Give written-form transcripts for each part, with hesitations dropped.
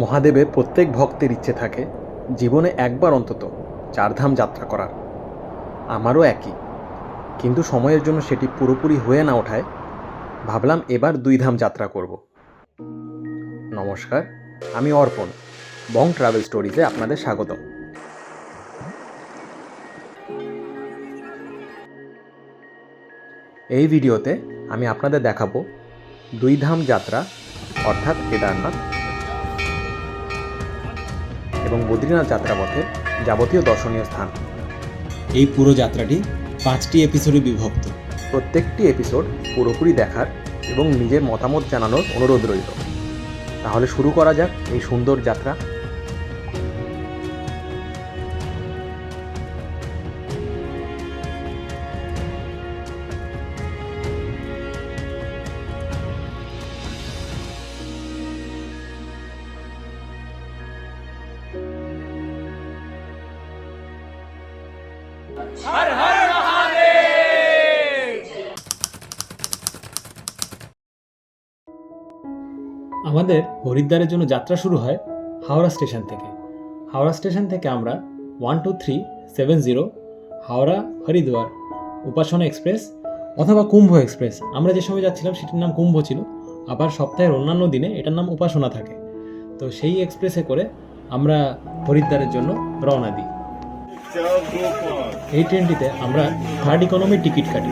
মহাদেবের প্রত্যেক ভক্তের ইচ্ছে থাকে জীবনে একবার অন্তত চারধাম যাত্রা করার। আমারও একই, কিন্তু সময়ের জন্য সেটি পুরোপুরি হয়ে না ওঠায় ভাবলাম এবার 2 ধাম যাত্রা করব। নমস্কার, আমি অর্পণ। বং ট্রাভেল স্টোরিজে আপনাদের স্বাগতম। এই ভিডিওতে আমি আপনাদের দেখাবো 2 ধাম যাত্রা অর্থাৎ কেদারনাথ এবং বদ্রীনাথ যাত্রাপথের যাবতীয় দর্শনীয় স্থান। এই পুরো যাত্রাটি 5টি এপিসোডে বিভক্ত। প্রত্যেকটি এপিসোড পুরোপুরি দেখার এবং নিজের মতামত জানানোর অনুরোধ রইল। তাহলে শুরু করা যাক এই সুন্দর যাত্রা। আমাদের হরিদ্বারের জন্য যাত্রা শুরু হয় হাওড়া স্টেশন থেকে। হাওড়া স্টেশন থেকে আমরা 12370 হাওড়া হরিদ্বার উপাসনা এক্সপ্রেস অথবা কুম্ভ এক্সপ্রেস, আমরা যে সময় যাচ্ছিলাম সেটির নাম কুম্ভ ছিল, আবার সপ্তাহের অন্যান্য দিনে এটার নাম উপাসনা থাকে। তো সেই এক্সপ্রেসে করে আমরা হরিদ্বারের জন্য রওনা দিই। এই ট্রেনটিতে আমরা থার্ড ইকোনমির টিকিট কাটি।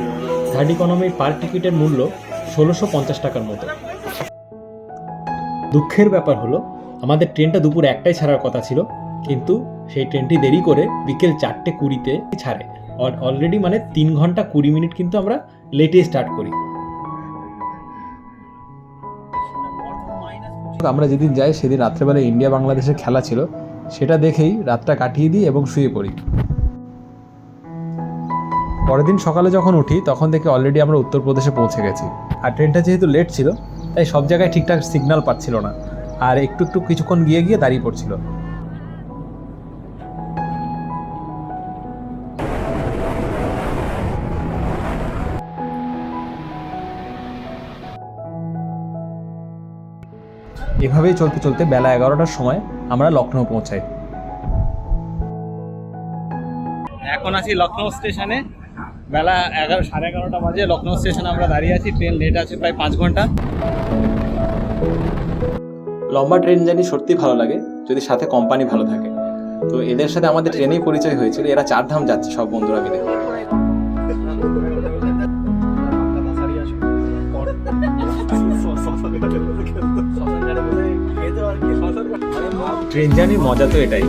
থার্ড ইকোনমির পার টিকিটের মূল্য 1650 টাকার মতো। দুঃখের ব্যাপার হলো আমাদের ট্রেনটা দুপুর 1টায় ছাড়ার কথা ছিল, কিন্তু সেই ট্রেনটি দেরি করে বিকেল 4:20-তে ছাড়ে। অলরেডি মানে 3 ঘন্টা 20 মিনিট কিন্তু আমরা লেটে স্টার্ট করি। আমরা যেদিন যাই সেদিন রাত্রেবেলা ইন্ডিয়া বাংলাদেশের খেলা ছিল, সেটা দেখেই রাতটা কাটিয়ে দিই এবং শুয়ে পড়ি। পরের দিন সকালে যখন উঠি তখন দেখি অলরেডি আমরা উত্তরপ্রদেশে পৌঁছে গেছি। আর ট্রেনটা যেহেতু লেট ছিল তাই সব জায়গায় ঠিকঠাক সিগন্যাল পাচ্ছিল না, আর একটু একটু কিছুক্ষণ গিয়ে গিয়ে দাঁড়িয়ে পড়ছিল। এভাবেই চলতে চলতে বেলা 11টার সময় আমরা লখনৌ পৌঁছাই। এখন আছি লখনৌ স্টেশনে। বেলা 11:30 বাজে। লখনৌ স্টেশনে আমরা দাঁড়িয়ে আছি। ট্রেন লেট আছে প্রায় 5 ঘন্টা। লম্বা ট্রেন জার্নি সত্যি ভালো লাগে যদি সাথে কোম্পানি ভালো থাকে। তো এদের সাথে আমাদের ট্রেনেই পরিচয় হয়েছিল। এরা 4 ধাম যাচ্ছে সব বন্ধুরা মিলে। ট্রেন জার্নির মজা তো এটাই।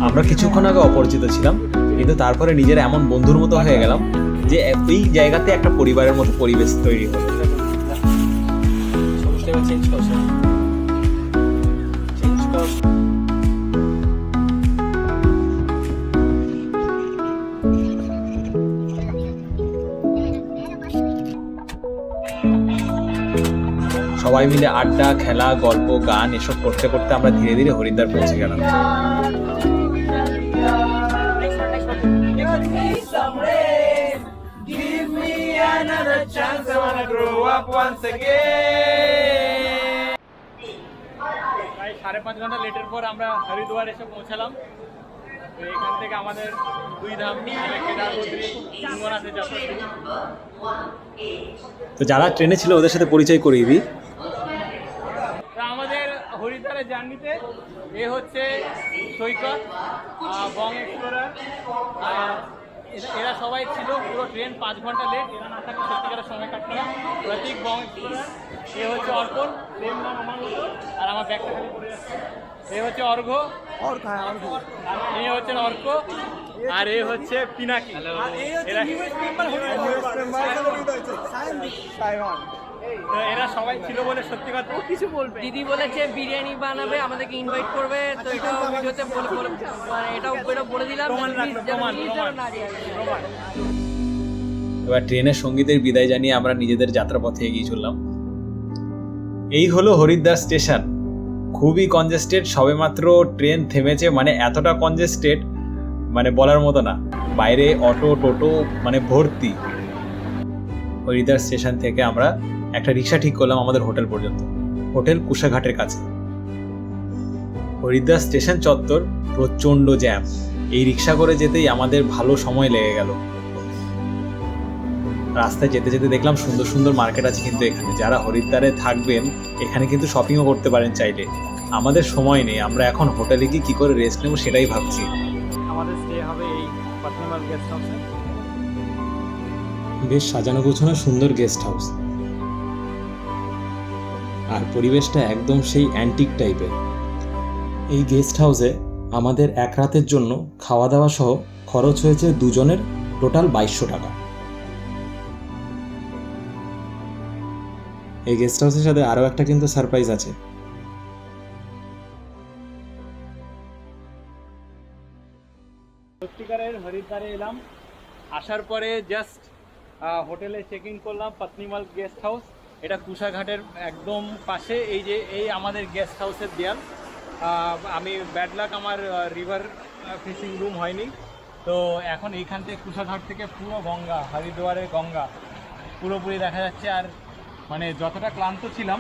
আমরা কিছুক্ষণ আগে অপরিচিত ছিলাম, কিন্তু তারপরে নিজেরা এমন বন্ধুর মতো হয়ে গেলাম যে এই জায়গাতে একটা পরিবারের মতো পরিবেশ তৈরি হলো। সবাই মিলে আড্ডা, খেলা, গল্প, গান এসব করতে করতে আমরা ধীরে ধীরে হরিদ্বার পৌঁছে গেলাম। প্রায় 5.5 ঘন্টা লেটের পর আমরা হরিদ্বার এসে পৌঁছালাম। তো এখান থেকে আমাদের 2 ধাম কেদার, বদ্রী, তুঙ্গনাথের যাত্রা শুরু। তো যারা ট্রেনে ছিল ওদের সাথে পরিচয় করিয়ে দিই। আমাদের হরিদ্বারের জার্নিতে এ হচ্ছে সৈকত, বং এক্সপ্লোরার। এরা সবাই ছিল। পুরো ট্রেন 5 ঘন্টা লেট। এরা না থাকলে সত্যিকারের সময় কাটতো না। প্রতীক, বং এক্সপ্লোরার। এ হচ্ছে অর্পণ, সেম নাম আমার মতো, আর আমার ব্যাগটা খালি পড়ে যাচ্ছে। এ হচ্ছে অর্ঘ, এ হচ্ছে অর্ক, আর এ হচ্ছে পিনাকি। এরা সবাই ছিল বলে সত্যি কথা কিছু বলবে। দিদি বলেছে বিরিয়ানি বানাবে, আমাদেরকে ইনভাইট করবে। তো এটাও ভিডিওতে মানে এটাও বলে দিলাম। এবার ট্রেনের সঙ্গীদের বিদায় জানিয়ে আমরা নিজেদের যাত্রাপথে এগিয়ে চললাম। এই হলো হরিদ্বার স্টেশন। খুবই কনজেস্টেড। সবেমাত্র ট্রেন থেমেছে, মানে এতটা কনজেস্টেড মানে বলার মতো না। বাইরে অটো, টোটো মানে ভর্তি। হরিদ্বার স্টেশন থেকে আমরা একটা রিক্সা ঠিক করলাম আমাদের হোটেল পর্যন্ত। হোটেল কুশাঘাটের কাছে। হরিদ্বার স্টেশন চত্বর প্রচণ্ড জ্যাম। এই রিক্সা করে যেতেই আমাদের ভালো সময় লেগে গেল। রাস্তায় যেতে যেতে দেখলাম সুন্দর সুন্দর মার্কেট আছে কিন্তু এখানে। যারা হরিদ্বারে থাকবেন এখানে কিন্তু শপিংও করতে পারেন চাইলে। আমাদের সময় নেই, আমরা এখন হোটেলে গিয়ে কী করে রেস্ট নেবো সেটাই ভাবছি। আমাদের স্টে হবে এই পত্নীমাল গেস্ট হাউসে। বেশ সাজানো গোছানো সুন্দর গেস্ট হাউস, আর পরিবেশটা একদম সেই অ্যান্টিক টাইপের। এই গেস্ট হাউসে আমাদের এক রাতের জন্য খাওয়া দাওয়া সহ খরচ হয়েছে দুজনের টোটাল 2200 টাকা। এই গেস্ট হাউসের সাথে আরও একটা কিন্তু সারপ্রাইজ আছে। সত্যিকারের হরিদ্বারে এলাম, আসার পরে জাস্ট হোটেলে চেক ইন করলাম, পত্নীমাল গেস্ট হাউস। এটা কুশাঘাটের একদম পাশে। এই আমাদের গেস্ট হাউসের দেয়াল। আমি ব্যাড লাক, আমার রিভার ফিশিং রুম হয়নি, তো এখন এইখান থেকে কুশাঘাট থেকে পুরো গঙ্গা, হরিদ্বারের গঙ্গা পুরোপুরি দেখা যাচ্ছে। আর মানে যতটা ক্লান্ত ছিলাম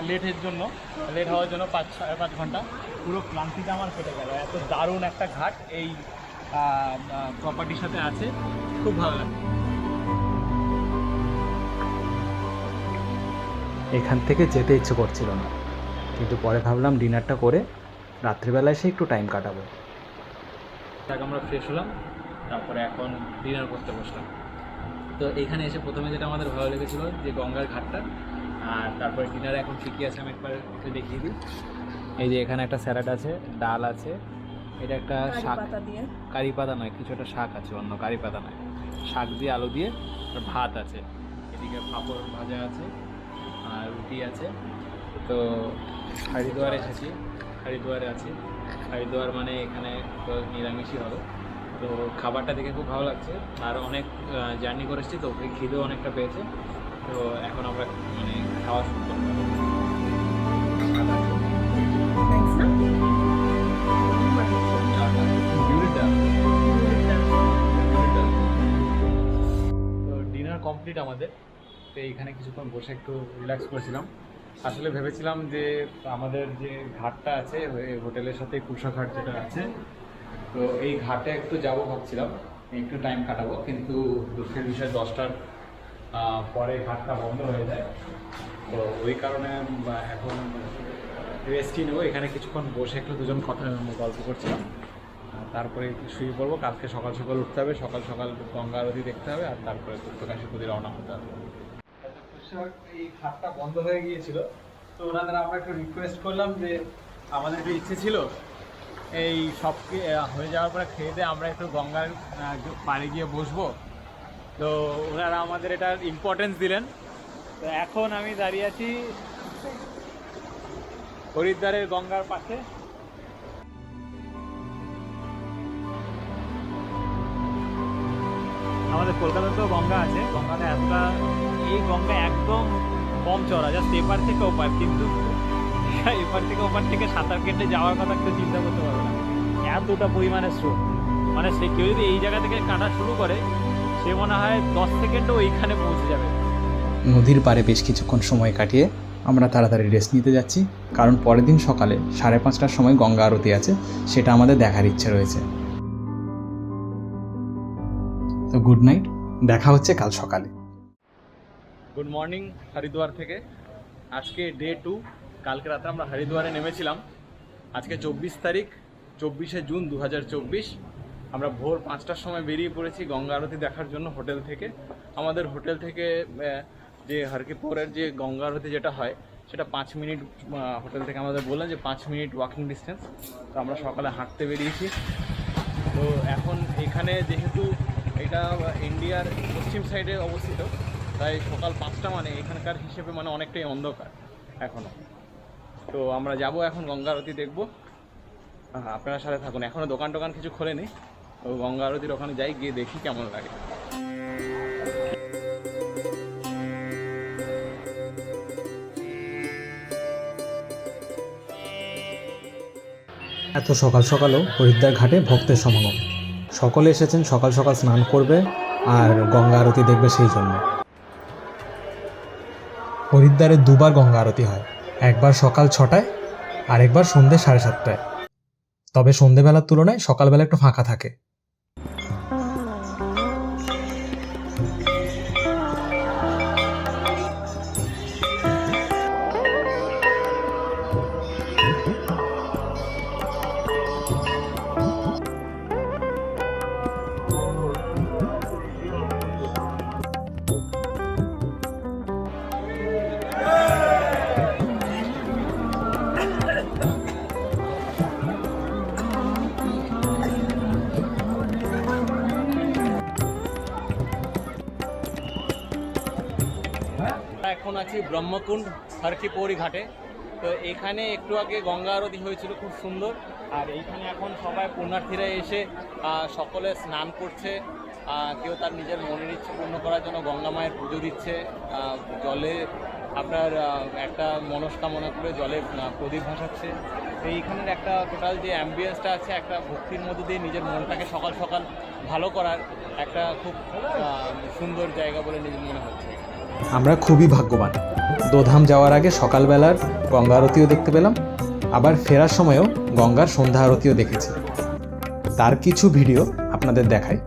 লেট হওয়ার জন্য 5-5.5 ঘন্টা, পুরো ক্লান্তিটা আমার কেটে গেল। এত দারুণ একটা ঘাট এই প্রপার্টির সাথে আছে, খুব ভালো লাগে। এখান থেকে যেতে ইচ্ছে করছিল না, কিন্তু পরে ভাবলাম ডিনারটা করে রাত্রিবেলায় এসে একটু টাইম কাটাবো। আমরা ফ্রেশ হলাম, তারপরে এখন ডিনার করতে বসলাম। তো এখানে এসে প্রথমে যেটা আমাদের ভালো লেগেছিলো যে গঙ্গার ঘাটটা, আর তারপরে ডিনারে এখন কী কী আছে আমি একবার একটু দেখিয়ে দিই। এই যে এখানে একটা স্যালাড আছে, ডাল আছে, এটা একটা শাক, কারি পাতা নয়, কিছু একটা শাক আছে, অন্য কারি পাতা নয়, শাক দিয়ে আলু দিয়ে, আর ভাত আছে, এদিকে পাঁপড় ভাজা আছে, আর রুটি আছে। তো হরিদ্বারে এসেছি, হরিদ্বারে আছি। হরিদ্বার মানে এখানে তো নিরামিষই হবে। তো খাবারটা দেখে খুব ভালো লাগছে, আর অনেক জার্নি করে এসেছি তো খিদেও অনেকটা পেয়েছে। তো এখন আমরা মানে খাওয়া শুরু করবো। তো ডিনার কমপ্লিট আমাদের। তো এইখানে কিছুক্ষণ বসে একটু রিল্যাক্স করেছিলাম। আসলে ভেবেছিলাম যে আমাদের যে ঘাটটা আছে হোটেলের সাথে কুশাঘাট যেটা আছে, তো এই ঘাটে একটু যাবো ভাবছিলাম, একটু টাইম কাটাবো, কিন্তু দুঃখের বিষয় 10টার পরে ঘাটটা বন্ধ হয়ে যায়। তো ওই কারণে এখন রেস্টই নেবো। এখানে কিছুক্ষণ বসে একটু দুজন গল্প করছিলাম, তারপরে একটু শুয়ে পড়বো। কালকে সকাল সকাল উঠতে হবে, সকাল সকাল গঙ্গা আরতি দেখতে হবে, আর তারপরে গুপ্তকাশীর প্রতি রওনা হতে হবে। এই ঘাটটা বন্ধ হয়ে গিয়েছিল, তো ওনাদের আমরা একটু রিকোয়েস্ট করলাম যে আমাদের একটু ইচ্ছে ছিল এই সব হয়ে যাওয়ার পরে খেয়ে দিয়ে আমরা একটু গঙ্গার পাড়ে গিয়ে বসবো। তো ওনারা আমাদের এটার ইম্পর্টেন্স দিলেন। তো এখন আমি দাঁড়িয়ে আছি হরিদ্বারের গঙ্গার পাশে। আমাদের কলকাতাতেও গঙ্গা আছে, গঙ্গাটা এতটা, এই গঙ্গা একদম কম চড়া, জাস্ট এপার থেকে ওপার, কিন্তু এপার থেকে ওপার থেকে সাঁতার কেটে যাওয়ার কথা একটু চিন্তা করতে পারবে না, এতটা পরিমাণে স্রোত। মানে সে কেউ যদি এই জায়গা থেকে কাটা শুরু করে, সে মনে হয় 10 সেকেন্ডও ওইখানে পৌঁছে যাবে। নদীর পাড়ে বেশ কিছুক্ষণ সময় কাটিয়ে আমরা তাড়াতাড়ি রেস্ট নিতে যাচ্ছি, কারণ পরের দিন সকালে 5:30টার সময় গঙ্গা আরতি আছে, সেটা আমাদের দেখার ইচ্ছে রয়েছে। তো গুড নাইট, দেখা হচ্ছে কাল সকালে। গুড মর্নিং হরিদ্বার থেকে। আজকে ডে 2। কালকে রাতে আমরা হরিদ্বারে নেমেছিলাম। আজকে 24 তারিখ, 24শে জুন 2024। আমরা ভোর 5টার সময় বেরিয়ে পড়েছি গঙ্গা আরতি দেখার জন্য হোটেল থেকে। আমাদের হোটেল থেকে যে হরকিপুরের যে গঙ্গা আরতি যেটা হয় সেটা 5 মিনিট, হোটেল থেকে আমাদের বললেন যে 5 মিনিট ওয়াকিং ডিস্টেন্স। তো আমরা সকালে হাঁটতে বেরিয়েছি। তো এখন এখানে যেহেতু এটা ইন্ডিয়ার পশ্চিম সাইডে অবস্থিত, তাই সকাল 5টা মানে এখানকার হিসেবে মানে অনেকটাই অন্ধকার এখনও। তো আমরা যাব এখন গঙ্গা আরতি দেখবো। আপনারা সাথে থাকুন। এখনও দোকান টোকান কিছু খোলেনি, তো গঙ্গা আরতির ওখানে যাই, গিয়ে দেখি কেমন লাগে। এত সকাল সকালও হরিদ্বার ঘাটে ভক্তের সমাগম। সকলে এসেছেন সকাল সকাল স্নান করবে আর গঙ্গা আরতি দেখবে সেই জন্য। হরিদ্বারে দুবার গঙ্গা আরতি হয়, একবার সকাল 6টায় আরেকবার সন্ধ্যে 7:30টায়। তবে সন্ধ্যেবেলার তুলনায় সকালবেলা একটু ফাঁকা থাকে। এখন আছি ব্রহ্মকুণ্ড হরকিপৌরি ঘাটে। তো এখানে একটু আগে গঙ্গা আরতি হয়েছিল, খুব সুন্দর। আর এইখানে এখন সবাই পুণ্যার্থীরা এসে সকলে স্নান করছে। কেউ তার নিজের মনের ইচ্ছে পূর্ণ করার জন্য গঙ্গা মায়ের পুজো দিচ্ছে। জলে আপনার একটা মনস্কামনা করে জলে প্রদীপ ভাসাচ্ছে। তো এইখানের একটা টোটাল যে অ্যাম্বিয়েন্সটা আছে, একটা ভক্তির মধ্যে দিয়ে নিজের মনটাকে সকাল সকাল ভালো করার একটা খুব সুন্দর জায়গা বলে নিজের মনে হচ্ছে। আমরা খুবই ভাগ্যবান। দোধাম যাওয়ার আগে সকালবেলার গঙ্গা আরতিও দেখতে পেলাম, আবার ফেরার সময়ও গঙ্গার সন্ধ্যা আরতিও দেখেছি। তার কিছু ভিডিও আপনাদের দেখাই।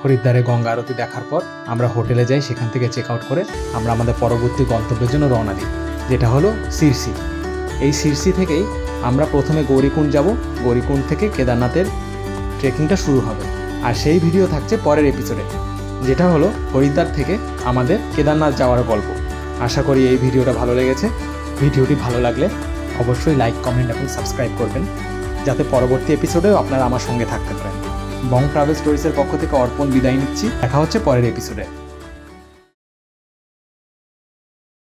হরিদ্বারে গঙ্গা আরতি দেখার পর আমরা হোটেলে যাই। সেখান থেকে চেক আউট করে আমরা আমাদের পরবর্তী গন্তব্যের জন্য রওনা দিই, যেটা হলো শিরসি। এই শিরসি থেকেই আমরা প্রথমে গৌরীকুণ্ড যাব। গৌরীকুণ্ড থেকে কেদারনাথের ট্রেকিংটা শুরু হবে। আর সেই ভিডিও থাকছে পরের এপিসোডে, যেটা হলো হরিদ্বার থেকে আমাদের কেদারনাথ যাওয়ার গল্প। আশা করি এই ভিডিওটা ভালো লেগেছে। ভিডিওটি ভালো লাগলে অবশ্যই লাইক, কমেন্ট এবং সাবস্ক্রাইব করবেন, যাতে পরবর্তী এপিসোডেও আপনারা আমার সঙ্গে থাকতে পারেন। বং ট্রাভেল স্টোরিজের পক্ষ থেকে অর্পণ বিদায় নিচ্ছি। দেখা হচ্ছে পরের এপিসোডে।